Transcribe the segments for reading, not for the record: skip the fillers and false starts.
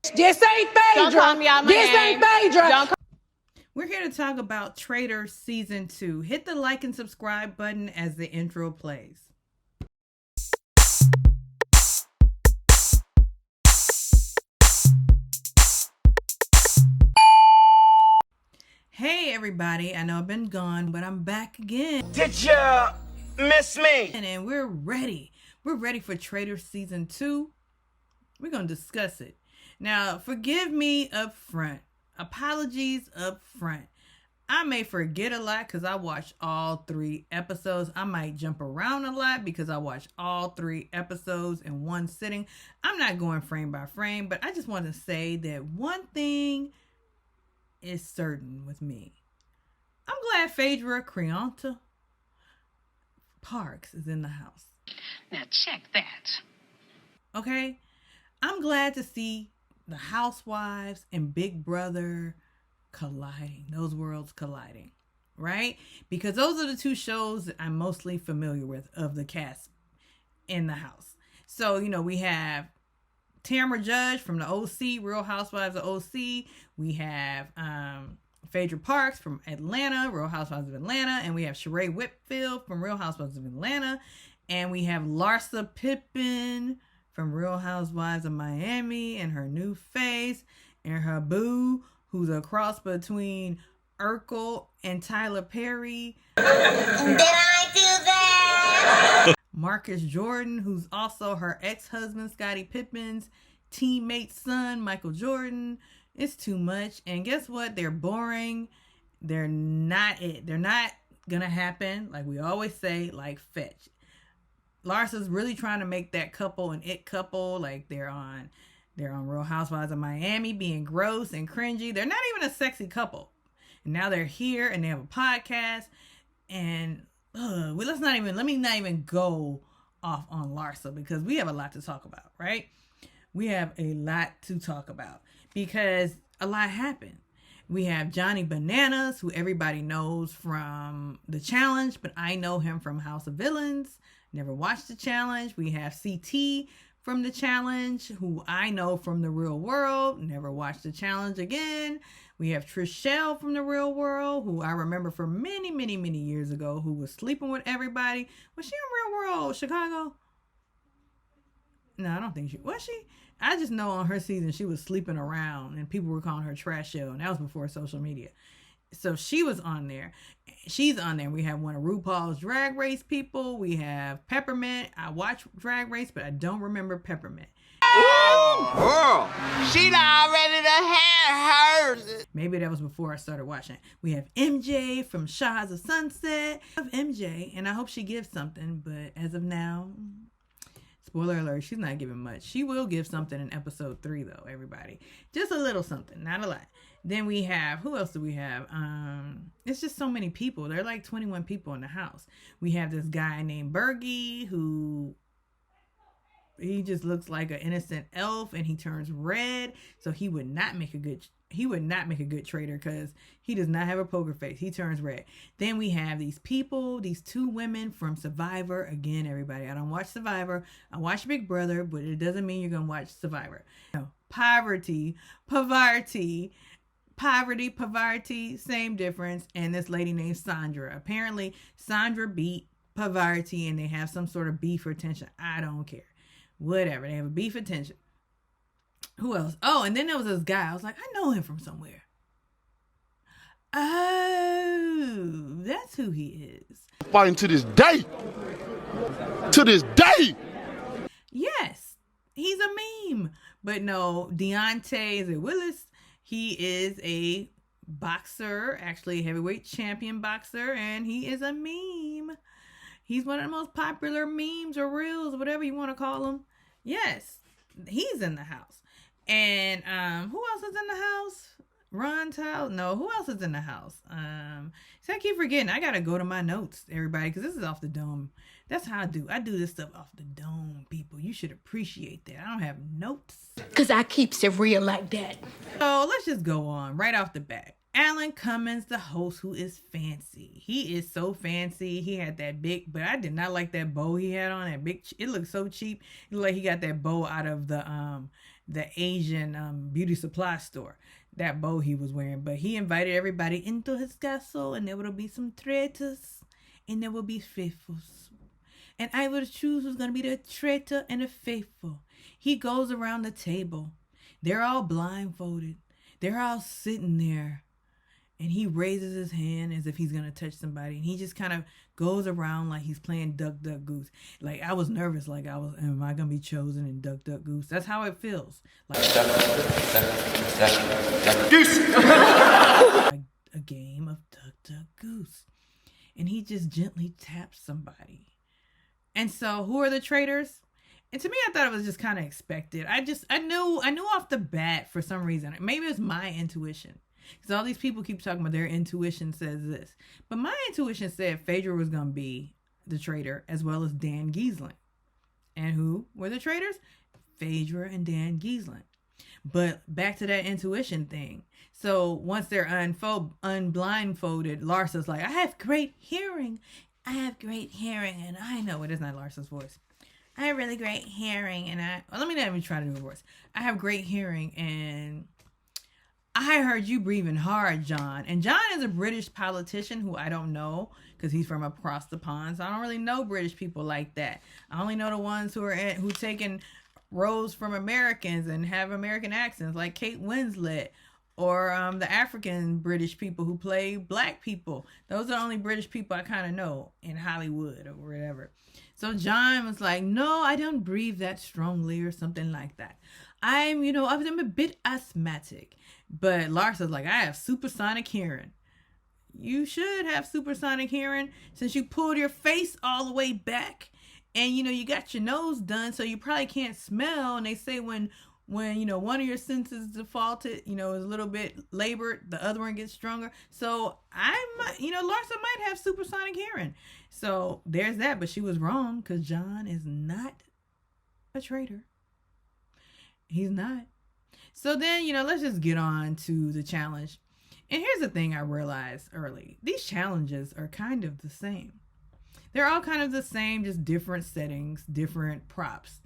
This ain't Phaedra. Don't call me out my This name. ain't Phaedra. Don't call We're here to talk about Traitors Season 2. Hit the like and subscribe button as the intro plays. Hey everybody, I know I've been gone, but I'm back again. Did you miss me? And we're ready. We're ready for Traitors Season 2. We're going to discuss it. Now, forgive me up front. Apologies up front. I may forget a lot because I watched all 3 episodes. I might jump around a lot because I watched all 3 episodes in one sitting. I'm not going frame by frame, but I just want to say that one thing is certain with me. I'm glad Phaedra Creonta Parks is in the house. Now check that. Okay? I'm glad to see the Housewives and Big Brother colliding, those worlds colliding, right? Because those are the 2 shows that I'm mostly familiar with of the cast in the house. So, you know, we have Tamra Judge from the OC, Real Housewives of OC. We have Phaedra Parks from Atlanta, Real Housewives of Atlanta. And we have Sheree Whitfield from Real Housewives of Atlanta. And we have Larsa Pippen from Real Housewives of Miami and her new face and her boo, who's a cross between Urkel and Tyler Perry. Did I do that? Marcus Jordan, who's also her ex-husband, Scottie Pippen's teammate's son, Michael Jordan. It's too much. And guess what? They're boring. They're not it. They're not gonna happen, like we always say, like fetch. Larsa's really trying to make that couple an it couple, like they're on Real Housewives of Miami being gross and cringy. They're not even a sexy couple. And now they're here and they have a podcast. And let me not even go off on Larsa because we have a lot to talk about, right? We have a lot to talk about because a lot happened. We have Johnny Bananas, who everybody knows from The Challenge, but I know him from House of Villains. Never watched The Challenge. We have CT from The Challenge, who I know from The Real World. Never watched The Challenge again. We have Trishelle from The Real World, who I remember from many, many, many years ago, who was sleeping with everybody. Was she in Real World Chicago? No, I don't think she was. She? I just know on her season she was sleeping around and people were calling her Trash Show, and that was before social media. So she was on there. She's on there. We have one of RuPaul's Drag Race people. We have Peppermint. I watch Drag Race, but I don't remember Peppermint. Ooh, girl, she already done had hers. Maybe that was before I started watching. We have MJ from Shahs of Sunset. I love MJ, and I hope she gives something, but as of now, spoiler alert, she's not giving much. She will give something in episode 3, though, everybody. Just a little something, not a lot. Then we have, who else do we have? It's just so many people. There are like 21 people in the house. We have this guy named Bergie, who he just looks like an innocent elf, and he turns red. So he would not make a good traitor because he does not have a poker face. He turns red. Then we have these people, these 2 women from Survivor. Again, everybody, I don't watch Survivor. I watch Big Brother, but it doesn't mean you're going to watch Survivor. No, poverty, same difference. And this lady named Sandra. Apparently, Sandra beat Poverty, and they have some sort of beef or tension. I don't care. Whatever. They have a beef or tension. Who else? Oh, and then there was this guy. I was like, I know him from somewhere. Oh, that's who he is. Fighting to this day. To this day. Yes, he's a meme. But no, Deontay Willis, he is a boxer, actually a heavyweight champion boxer, and he is a meme. He's one of the most popular memes or reels, whatever you want to call them. Yes, he's in the house. And who else is in the house? Ron Towell? No, who else is in the house? So I keep forgetting. I gotta go to my notes, everybody, because this is off the dome. That's how I do. I do this stuff off the dome, people. You should appreciate that. I don't have notes. Because I keeps it real like that. So let's just go on right off the bat. Alan Cummins, the host, who is fancy. He is so fancy. He had that big, but I did not like that bow he had on. That big, it looked so cheap. It looked like he got that bow out of the Asian beauty supply store. That bow he was wearing. But he invited everybody into his castle, and there will be some traitors, and there will be faithfuls. And I will choose who's going to be the traitor and the faithful. He goes around the table. They're all blindfolded. They're all sitting there. And he raises his hand as if he's going to touch somebody. And he just kind of goes around like he's playing Duck, Duck, Goose. Like, I was nervous. Like, am I going to be chosen in Duck, Duck, Goose? That's how it feels. Like, Goose! a game of Duck, Duck, Goose. And he just gently taps somebody. And so, who are the traitors? And to me, I thought it was just kind of expected. I knew off the bat for some reason. Maybe it's my intuition. Because all these people keep talking about their intuition says this. But my intuition said Phaedra was going to be the traitor, as well as Dan Giesling. And who were the traitors? Phaedra and Dan Giesling. But back to that intuition thing. So once they're unblindfolded, Larsa's like, I have great hearing. I have great hearing. And I know it is not Larsa's voice. I have really great hearing. And let me not even try to do a voice. I have great hearing, and I heard you breathing hard, John. And John is a British politician who I don't know because he's from across the pond. So I don't really know British people like that. I only know the ones who taken roles from Americans and have American accents, like Kate Winslet, or the African British people who play black people. Those are the only British people I kind of know in Hollywood or whatever. So John was like, no, I don't breathe that strongly or something like that. I'm a bit asthmatic. But Larsa's like, I have supersonic hearing. You should have supersonic hearing since you pulled your face all the way back. And, you got your nose done, so you probably can't smell. And they say when one of your senses defaulted, is a little bit labored, the other one gets stronger. So Larsa might have supersonic hearing. So there's that. But she was wrong because John is not a traitor. He's not. So then, let's just get on to the challenge. And here's the thing I realized early. These challenges are kind of the same. They're all kind of the same, just different settings, different props.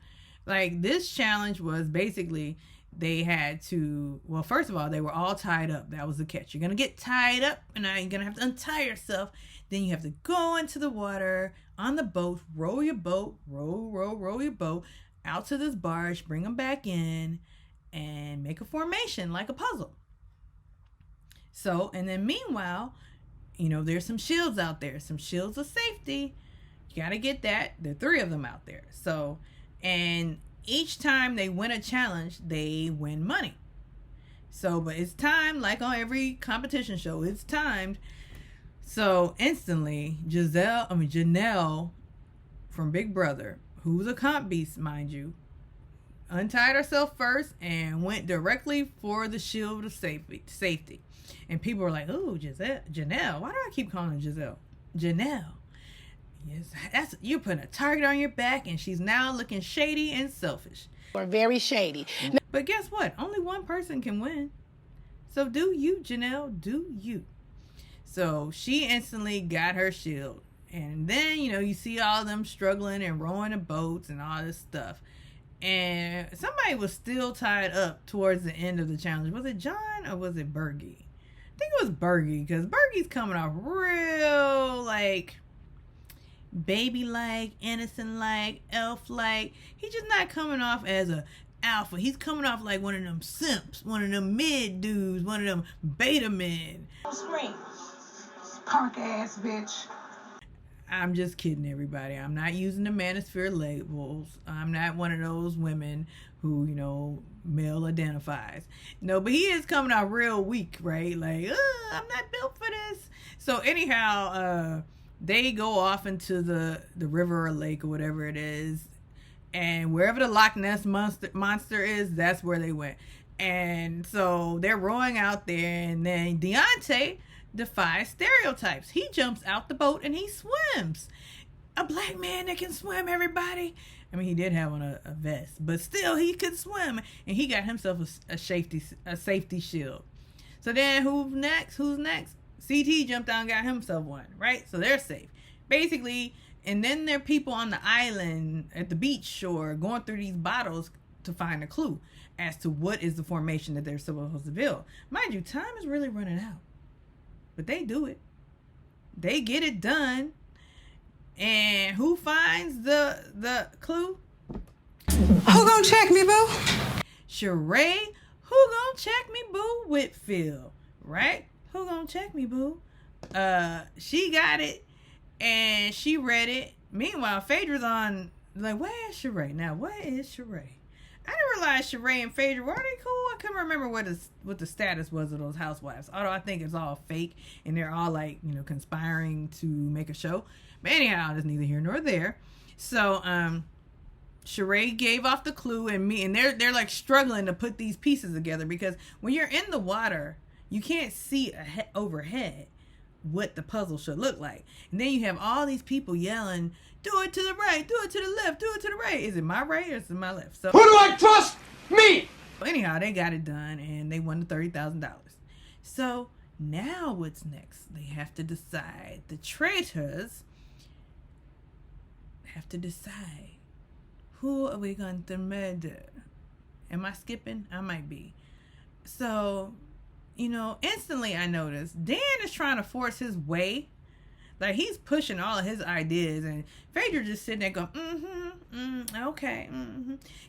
Like, this challenge was basically they had to, well, first of all, they were all tied up. That was the catch. You're going to get tied up, and now you're going to have to untie yourself. Then you have to go into the water on the boat, row your boat out to this barge, bring them back in, and make a formation like a puzzle. So, and then meanwhile, there's some shields out there, some shields of safety. You got to get that. There are 3 of them out there. So, and each time they win a challenge, they win money. So, but it's time, like on every competition show, it's timed. So instantly, Janelle from Big Brother, who's a comp beast, mind you, untied herself first and went directly for the shield of safety. And people were like, "Ooh, Janelle. Why do I keep calling her Giselle? Janelle. Yes, you're putting a target on your back, and she's now looking shady and selfish. Or very shady. But guess what? Only one person can win. So do you, Janelle. Do you. So she instantly got her shield. And then, you see all of them struggling and rowing the boats and all this stuff. And somebody was still tied up towards the end of the challenge. Was it John or was it Bergie? I think it was Bergie, because Bergie's coming off real, baby-like, innocent-like, elf-like. He's just not coming off as a alpha. He's coming off like one of them simps, one of them mid dudes, one of them beta men. Scream. Punk ass bitch. I'm just kidding, everybody. I'm not using the manosphere labels. I'm not one of those women who, male identifies. No, but he is coming out real weak, right? Like, I'm not built for this. So anyhow, they go off into the river or lake or whatever it is. And wherever the Loch Ness monster is, that's where they went. And so they're rowing out there, and then Deontay defies stereotypes. He jumps out the boat and he swims. A black man that can swim, everybody. I mean, he did have on a vest, but still he could swim, and he got himself a safety shield. So then who's next? CT jumped out and got himself one, right? So they're safe. Basically, and then there are people on the island at the beach shore going through these bottles to find a clue as to what is the formation that they're supposed to build. Mind you, time is really running out. But they do it. They get it done. And who finds the clue? Who gonna check me, boo? Sheree. Who gonna check me, boo? Whitfield, right? Who gonna check me, boo? She got it, and she read it. Meanwhile, Phaedra's on, like, where is Sheree? Now, where is Sheree? I didn't realize Sheree and Phaedra, were they cool? I couldn't remember what the status was of those housewives. Although I think it's all fake, and they're all, like, conspiring to make a show. But anyhow, it's neither here nor there. So, Sheree gave off the clue, and they're like struggling to put these pieces together, because when you're in the water, you can't see overhead what the puzzle should look like. And then you have all these people yelling, do it to the right, do it to the left, do it to the right. Is it my right or is it my left? So Who do I trust? Me! anyhow, they got it done, and they won the $30,000. So now what's next? They have to decide. The traitors have to decide, who are we going to murder? Am I skipping? I might be. So, instantly I noticed Dan is trying to force his way. Like, he's pushing all of his ideas, and Phaedra just sitting there going, okay,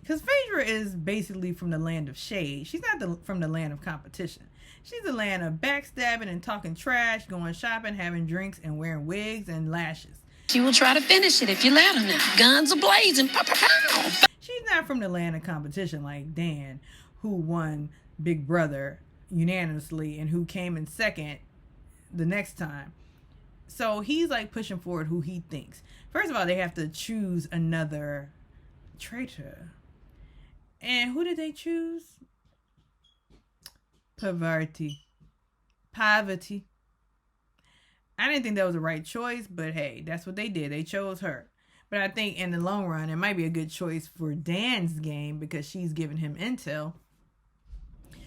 Because Phaedra is basically from the land of shade. She's not from the land of competition. She's the land of backstabbing and talking trash, going shopping, having drinks, and wearing wigs and lashes. She will try to finish it if you let her now. Guns are blazing. Pow, pow, pow. She's not from the land of competition like Dan, who won Big Brother unanimously and who came in second the next time. So he's like pushing forward who he thinks. First of all, they have to choose another traitor. And who did they choose? Poverty. I didn't think that was the right choice, but hey, that's what they did. They chose her. But I think in the long run, it might be a good choice for Dan's game because she's giving him intel.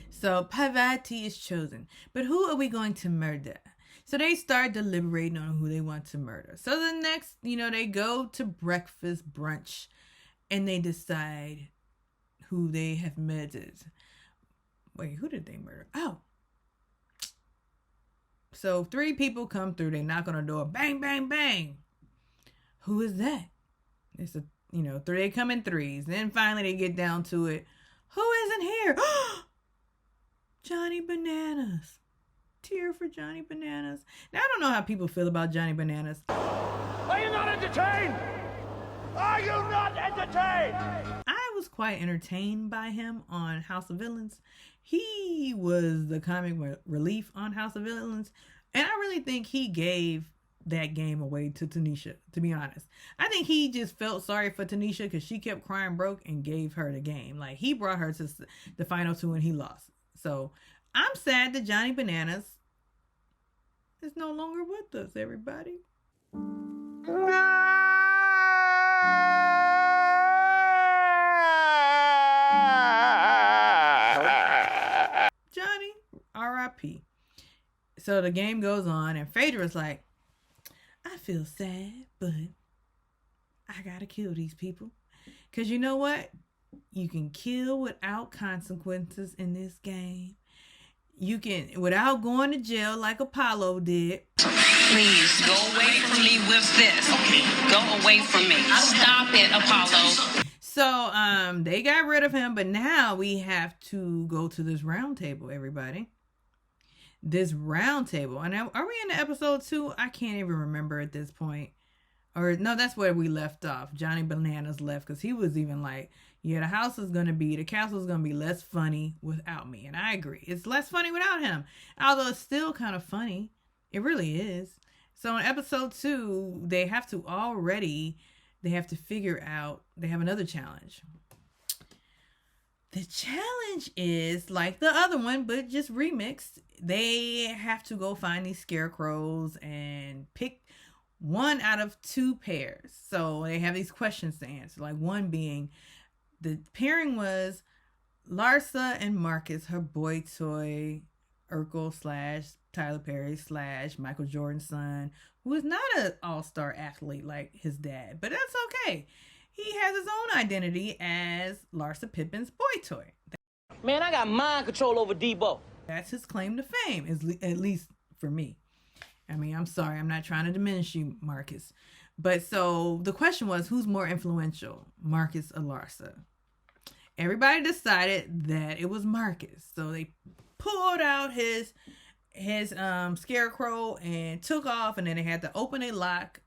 So Poverty is chosen. But who are we going to murder? So they start deliberating on who they want to murder. So the next, they go to brunch, and they decide who they have murdered. Wait, who did they murder? Oh. So 3 people come through, they knock on the door, bang, bang, bang. Who is that? It's they come in 3s. Then finally they get down to it. Who isn't here? Johnny Bananas. Tear for Johnny Bananas. Now, I don't know how people feel about Johnny Bananas. Are you not entertained? Are you not entertained? I was quite entertained by him on House of Villains. He was the comic relief on House of Villains. And I really think he gave that game away to Tanisha, to be honest. I think he just felt sorry for Tanisha because she kept crying broke and gave her the game. Like, he brought her to the final 2 and he lost. So I'm sad that Johnny Bananas is no longer with us, everybody. Johnny, R.I.P. So the game goes on, and Phaedra's like, I feel sad, but I gotta kill these people. Because you know what? You can kill without consequences in this game. You can, without going to jail like Apollo did. Please, go away from me with this. Go away from me. Stop it, Apollo. So, they got rid of him, but now we have to go to this round table, everybody. This round table. And are we in the episode 2? I can't even remember at this point. Or, no, that's where we left off. Johnny Bananas left because he was even like, the castle is going to be less funny without me. And I agree. It's less funny without him. Although it's still kind of funny. It really is. So in episode 2, they have to figure out, they have another challenge. The challenge is like the other one, but just remixed. They have to go find these scarecrows and pick one out of 2 pairs. So they have these questions to answer. Like one being, the pairing was Larsa and Marcus, her boy toy, Urkel / Tyler Perry / Michael Jordan's son, who is not an all-star athlete like his dad, but that's okay. He has his own identity as Larsa Pippen's boy toy. Man, I got mind control over Debo. That's his claim to fame, at least for me. I mean, I'm sorry, I'm not trying to diminish you, Marcus. But so the question was, who's more influential, Marcus or Larsa? Everybody decided that it was Marcus. So they pulled out his scarecrow and took off, and then they had to open a lock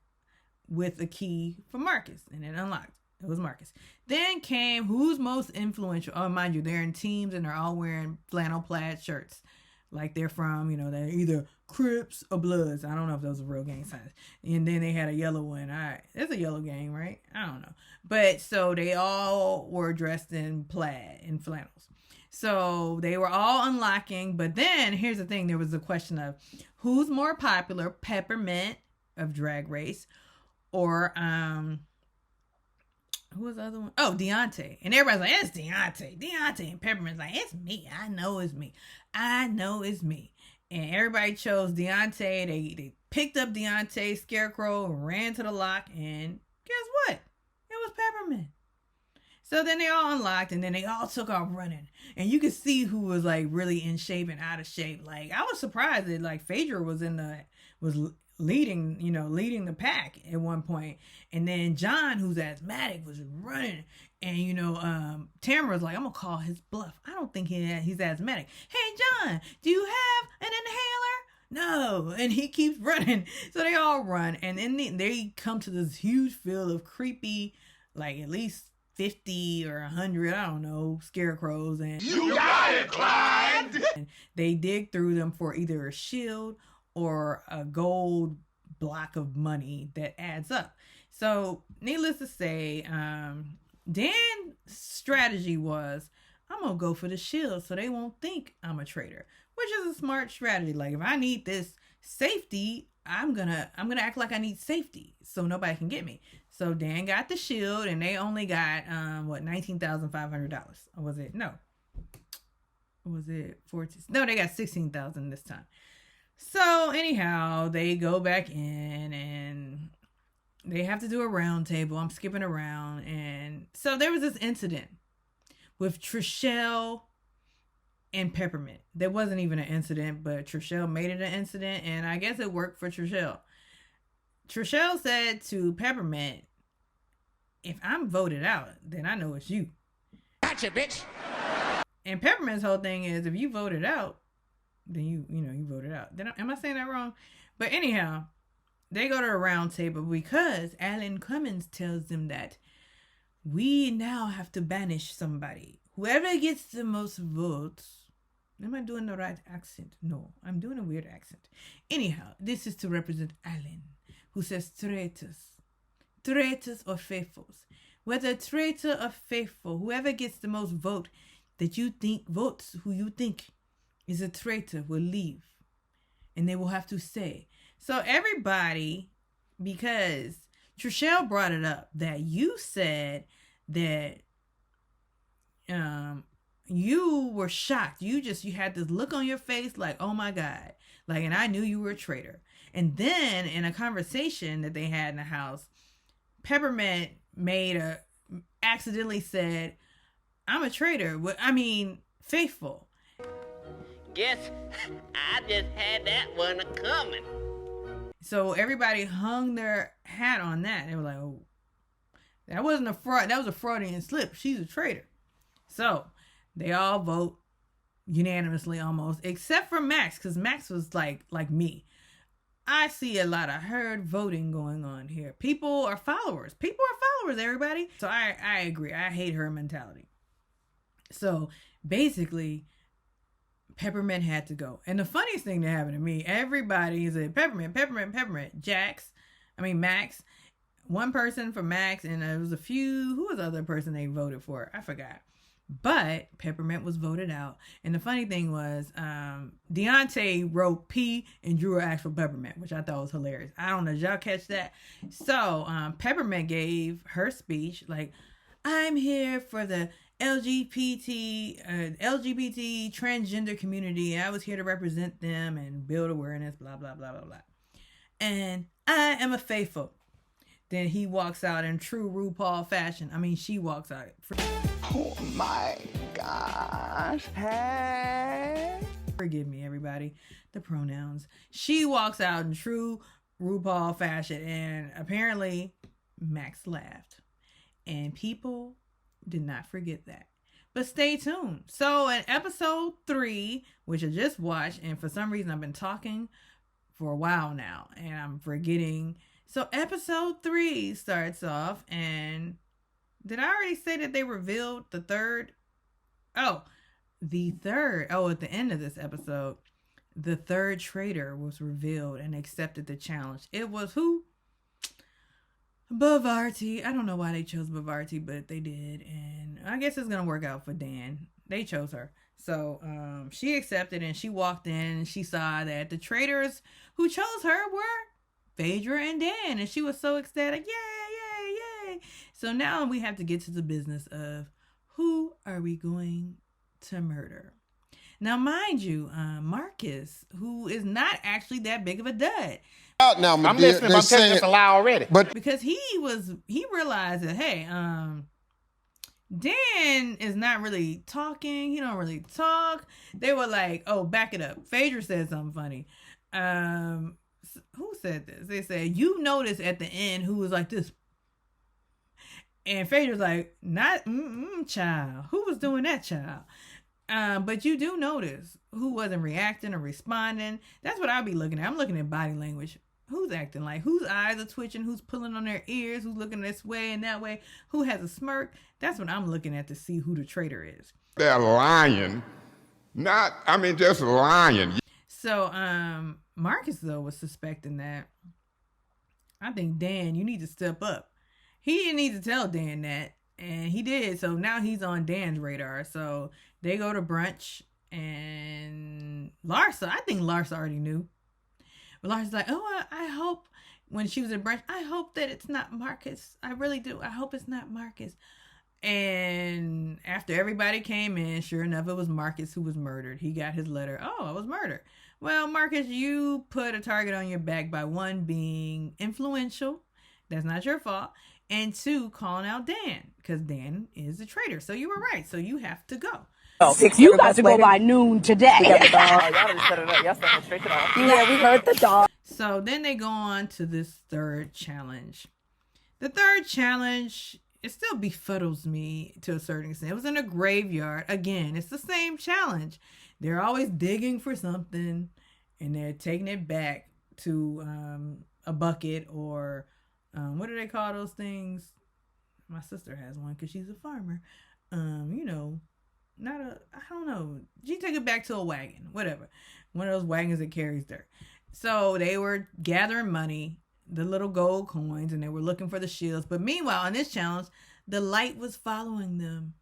with a key for Marcus, and it unlocked. It was Marcus. Then came who's most influential. Oh, mind you, they're in teams and they're all wearing flannel plaid shirts. Like they're from, they're either Crips or Bloods. I don't know if those are real gang signs. And then they had a yellow one. All right. It's a yellow gang, right? I don't know. But so they all were dressed in plaid and flannels. So they were all unlocking. But then here's the thing. There was a question of who's more popular, Peppermint of Drag Race or, who was the other one? Oh, Deontay. And everybody's like, it's Deontay. Deontay. And Peppermint's like, it's me. I know it's me. I know it's me. And everybody chose Deontay. They picked up Deontay's scarecrow, ran to the lock, and guess what? It was Peppermint. So then they all unlocked, and then they all took off running. And you could see who was like really in shape and out of shape. Like I was surprised that like Phaedra was leading the pack at one point. And then John, who's asthmatic, was running. And, Tamara's like, I'm going to call his bluff. I don't think he's asthmatic. Hey, John, do you have an inhaler? No. And he keeps running. So they all run. And then they come to this huge field of creepy, like at least 50 or 100, I don't know, scarecrows. And You got it, Clyde! And they dig through them for either a shield or a gold block of money that adds up. So needless to say, Dan's strategy was, I'm going to go for the shield so they won't think I'm a traitor, which is a smart strategy. Like if I need this safety, I'm going to act like I need safety so nobody can get me. So Dan got the shield and they only got, $19,500. Or was it? No. Was it 14? No, they got 16,000 this time. So anyhow, they go back in and they have to do a round table. I'm skipping around. And so there was this incident with Trishelle and Peppermint. There wasn't even an incident, but Trishelle made it an incident. And I guess it worked for Trishelle. Trishelle said to Peppermint, if I'm voted out, then I know it's you. Gotcha, bitch. And Peppermint's whole thing is, if you voted out, then you voted out. Am I saying that wrong? But anyhow, they go to a round table because Alan Cummins tells them that we now have to banish somebody. Whoever gets the most votes. Am I doing the right accent? No, I'm doing a weird accent. Anyhow, this is to represent Alan, who says traitors. Traitors or faithfuls. Whether traitor or faithful, whoever gets the most vote that you think votes who you think is a traitor will leave. And they will have to say. So everybody, because Trishelle brought it up, that you said that you were shocked. You had this look on your face like, oh my God. Like, and I knew you were a traitor. And then in a conversation that they had in the house, Peppermint accidentally said, I'm a traitor. Faithful. Guess I just had that one coming. So everybody hung their hat on that. They were like, oh, that wasn't a fraud. That was a Freudian slip. She's a traitor. So they all vote unanimously almost, except for Max, because Max was like me. I see a lot of herd voting going on here. People are followers. Everybody. So I agree. I hate her mentality. So basically, Peppermint had to go. And the funniest thing that happened to me, everybody said Peppermint. Max. One person for Max, and there was a few. Who was the other person they voted for? I forgot. But Peppermint was voted out. And the funny thing was, Deontay wrote P and drew an actual Peppermint, which I thought was hilarious. I don't know. Did y'all catch that? So Peppermint gave her speech like, I'm here for the LGBT transgender community. I was here to represent them and build awareness, blah, blah, blah, blah, blah. And I am a faithful. Then he walks out in true RuPaul fashion. I mean, she walks out. Oh my gosh. Hey. Forgive me, everybody. The pronouns. She walks out in true RuPaul fashion. And apparently, Max laughed. And people did not forget that. But stay tuned. So in episode 3, which I just watched, and for some reason I've been talking for a while now, and I'm forgetting. So episode 3 starts off, and did I already say that they revealed the third? Oh, the third. Oh, at the end of this episode, the third traitor was revealed and accepted the challenge. It was who? Bavarti. I don't know why they chose Bavarti, but they did, and I guess it's gonna work out for Dan. They chose her, so she accepted, and she walked in and she saw that the traitors who chose her were Phaedra and Dan, and she was so ecstatic. Yay, yay, yay! So now we have to get to the business of who are we going to murder. Now, mind you, Marcus, who is not actually that big of a dud. Out now, I'm listening. I'm telling you, it's a lie already. But because he realized that, hey, Dan is not really talking. He don't really talk. They were like, oh, back it up. Phaedra said something funny. Who said this? They said, you notice at the end who was like this. And Phaedra's like, not child. Who was doing that, child? But you do notice who wasn't reacting or responding. That's what I'll be looking at. I'm looking at body language. Who's acting like? Whose eyes are twitching? Who's pulling on their ears? Who's looking this way and that way? Who has a smirk? That's what I'm looking at to see who the traitor is. They're lying. Just lying. So, Marcus, though, was suspecting that. I think, Dan, you need to step up. He didn't need to tell Dan that, and he did. So now he's on Dan's radar. So they go to brunch, and Larsa, I think Larsa already knew. But Larsa's like, oh, I hope, when she was at brunch, I hope that it's not Marcus. I really do. I hope it's not Marcus. And after everybody came in, sure enough, it was Marcus who was murdered. He got his letter. Oh, I was murdered. Well, Marcus, you put a target on your back by 1, being influential. That's not your fault. And 2, calling out Dan, because Dan is a traitor. So you were right. So you have to go. Oh, you got to go by noon today. We got the dog. Y'all just set it up. Y'all set it straight to the office. Yeah, we heard the dog. So then they go on to this third challenge. The third challenge, it still befuddles me to a certain extent. It was in a graveyard. Again, it's the same challenge. They're always digging for something, and they're taking it back to a bucket or what do they call those things? My sister has one because she's a farmer. I don't know. She took it back to a wagon, whatever. One of those wagons that carries dirt. So they were gathering money, the little gold coins, and they were looking for the shields. But meanwhile, on this challenge, the light was following them.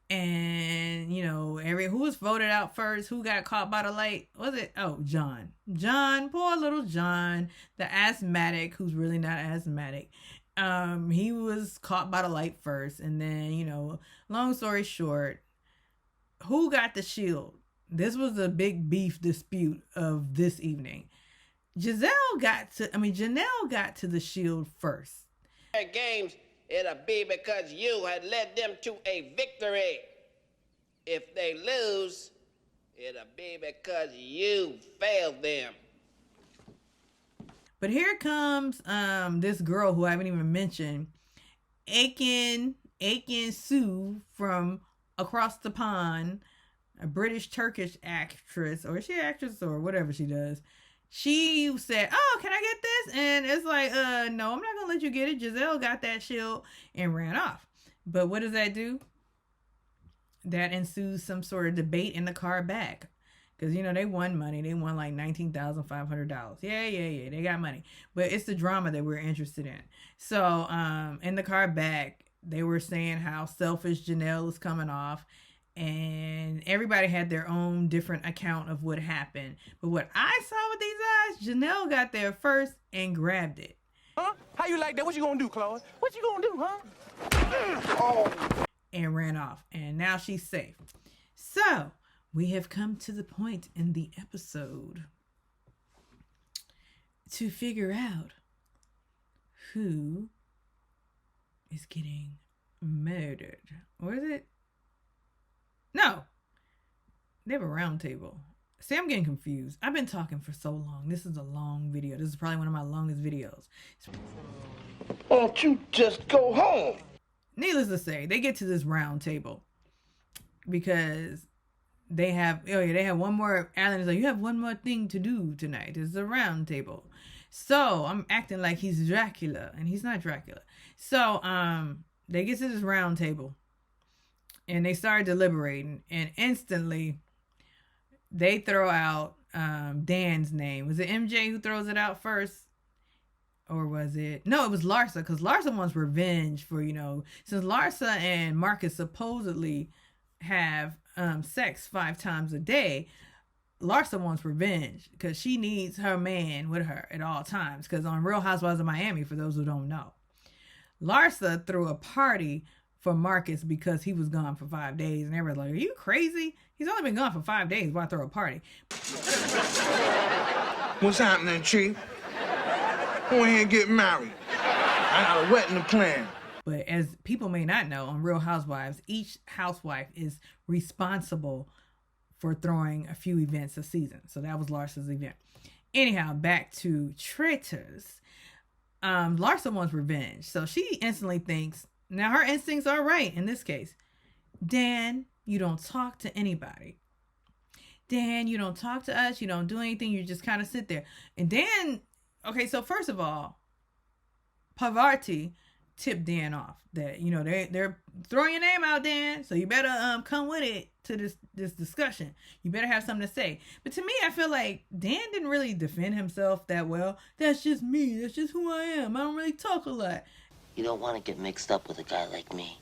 And, who was voted out first? Who got caught by the light? Was it? Oh, John. John, poor little John, the asthmatic, who's really not asthmatic. He was caught by the light first. And then, long story short, who got the shield? This was a big beef dispute of this evening. Janelle got to the shield first. Games, it'll be because you had led them to a victory. If they lose, it'll be because you failed them. But here comes this girl who I haven't even mentioned, Aiken Sue from across the pond, a British Turkish actress, or is she an actress or whatever she does. She said, oh, can I get this? And it's like, no, I'm not gonna let you get it. Giselle got that shield and ran off. But what does that do? That ensues some sort of debate in the car back. Because, they won money. They won like $19,500. Yeah. They got money. But it's the drama that we're interested in. So in the car back, they were saying how selfish Janelle is coming off. And everybody had their own different account of what happened. But what I saw with these eyes, Janelle got there first and grabbed it. Huh? How you like that? What you gonna do, Chloe? What you gonna do, huh? Oh. and ran off. And now she's safe. So we have come to the point in the episode to figure out who is getting murdered. Or is it? No. They have a round table. See, I'm getting confused. I've been talking for so long. This is a long video. This is probably one of my longest videos. Won't you just go home? Needless to say, they get to this round table because they have, they have one more. Alan is like, you have one more thing to do tonight. It's a round table. So I'm acting like he's Dracula, and he's not Dracula. So they get to this round table and they start deliberating, and instantly they throw out Dan's name. Was it MJ who throws it out first? Or was it? No, it was Larsa, because Larsa wants revenge for, since Larsa and Marcus supposedly have sex 5 times a day, Larsa wants revenge because she needs her man with her at all times. Because on Real Housewives of Miami, for those who don't know, Larsa threw a party for Marcus because he was gone for 5 days. And everyone's like, are you crazy? He's only been gone for 5 days. Why throw a party? What's happening, Chief? Go ahead and get married. I got a wedding to plan. But as people may not know, on Real Housewives, each housewife is responsible for throwing a few events a season. So that was Larsa's event. Anyhow, back to Traitors. Larsa wants revenge. So she instantly thinks, now her instincts are right in this case. Dan, you don't talk to anybody. Dan, you don't talk to us. You don't do anything. You just kind of sit there. And Dan, okay, so first of all, Parvati tipped Dan off that, they're throwing your name out, Dan. So you better come with it to this discussion. You better have something to say. But to me, I feel like Dan didn't really defend himself that well. That's just me. That's just who I am. I don't really talk a lot. You don't want to get mixed up with a guy like me.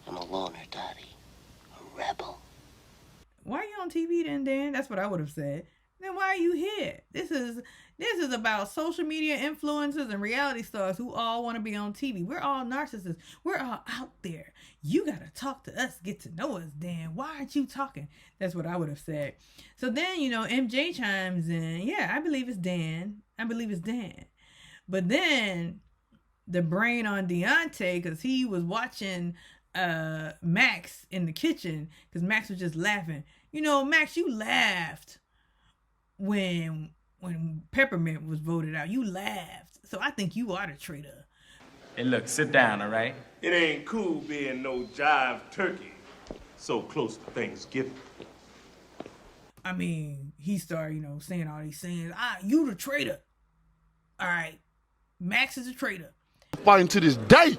I'm a loner, Dottie. A rebel. Why are you on TV then, Dan? That's what I would have said. Then why are you here? This is about social media influencers and reality stars who all want to be on TV. We're all narcissists. We're all out there. You got to talk to us, get to know us, Dan. Why aren't you talking? That's what I would have said. So then, MJ chimes in. Yeah, I believe it's Dan. I believe it's Dan. But then the brain on Deontay, because he was watching Max in the kitchen, because Max was just laughing. Max, you laughed when Peppermint was voted out. You laughed. So I think you are the traitor. Hey, look, sit down, all right? It ain't cool being no jive turkey so close to Thanksgiving. I mean, he started, saying all these things. You the traitor. All right. Max is a traitor. Fighting to this day.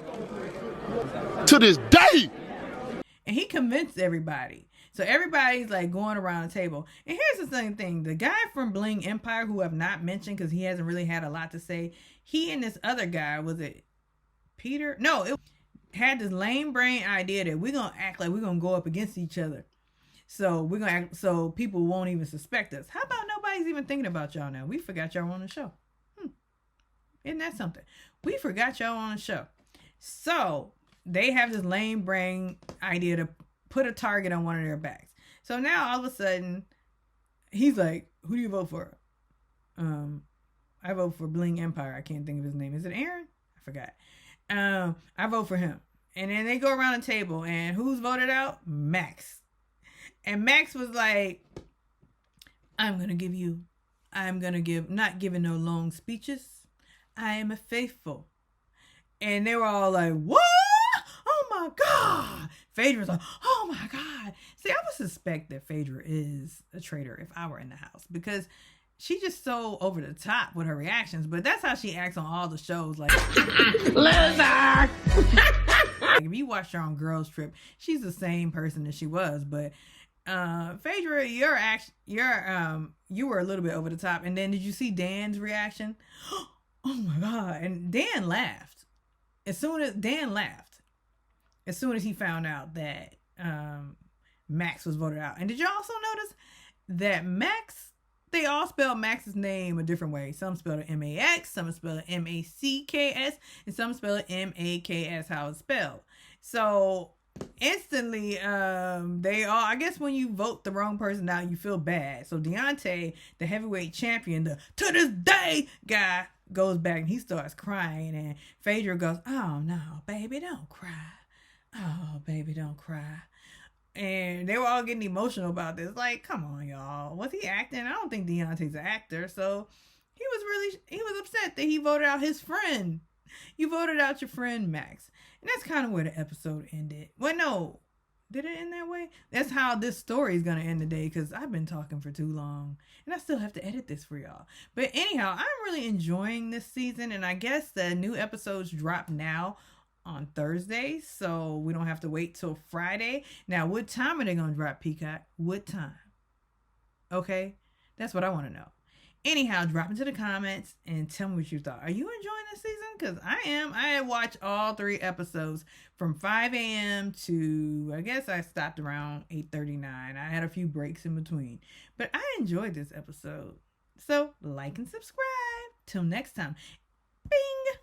To this day. And he convinced everybody. So everybody's like going around the table. And here's the same thing. The guy from Bling Empire, who I've not mentioned because he hasn't really had a lot to say, he and this other guy, was it Peter? No, it had this lame brain idea that we're going to act like we're going to go up against each other. So we're going to act so people won't even suspect us. How about nobody's even thinking about y'all now? We forgot y'all on the show. Isn't that something? We forgot y'all on the show. So they have this lame brain idea to put a target on one of their backs. So now all of a sudden, he's like, who do you vote for? I vote for Bling Empire. I can't think of his name. Is it Aaron? I forgot. I vote for him. And then they go around the table, and who's voted out? Max. And Max was like, not giving no long speeches. I am a faithful. And they were all like, what? Oh my God. Phaedra was like, oh my God. See, I would suspect that Phaedra is a traitor if I were in the house, because she's just so over the top with her reactions. But that's how she acts on all the shows. Like, loser. Like, if you watch her on Girls Trip, she's the same person that she was. But Phaedra, you were a little bit over the top. And then did you see Dan's reaction? Oh my God. And Dan laughed. As soon as he found out that Max was voted out. And did you also notice that Max, they all spelled Max's name a different way. Some spelled it M-A-X, some spelled it M-A-C-K-S, and some spelled it M-A-K-S, how it's spelled. So instantly, they all, I guess when you vote the wrong person out, you feel bad. So Deontay, the heavyweight champion, the to this day guy, goes back and he starts crying, and Phaedra goes, "Oh no, baby, don't cry. Oh, baby, don't cry." And they were all getting emotional about this. Like, come on, y'all. Was he acting? I don't think Deontay's an actor. So he was upset that he voted out his friend. You voted out your friend, Max. And that's kind of where the episode ended. Well, no. Did it end that way? That's how this story is going to end today, because I've been talking for too long. And I still have to edit this for y'all. But anyhow, I'm really enjoying this season. And I guess the new episodes drop now on Thursday, so we don't have to wait till Friday. Now, what time are they gonna drop, Peacock? What time? Okay, that's what I want to know. Anyhow, drop into the comments and tell me what you thought. Are you enjoying this season? Because I am. I watched all 3 episodes from 5 a.m. to, I guess I stopped around 8:39. I had a few breaks in between, but I enjoyed this episode. So like and subscribe. Till next time. Bing.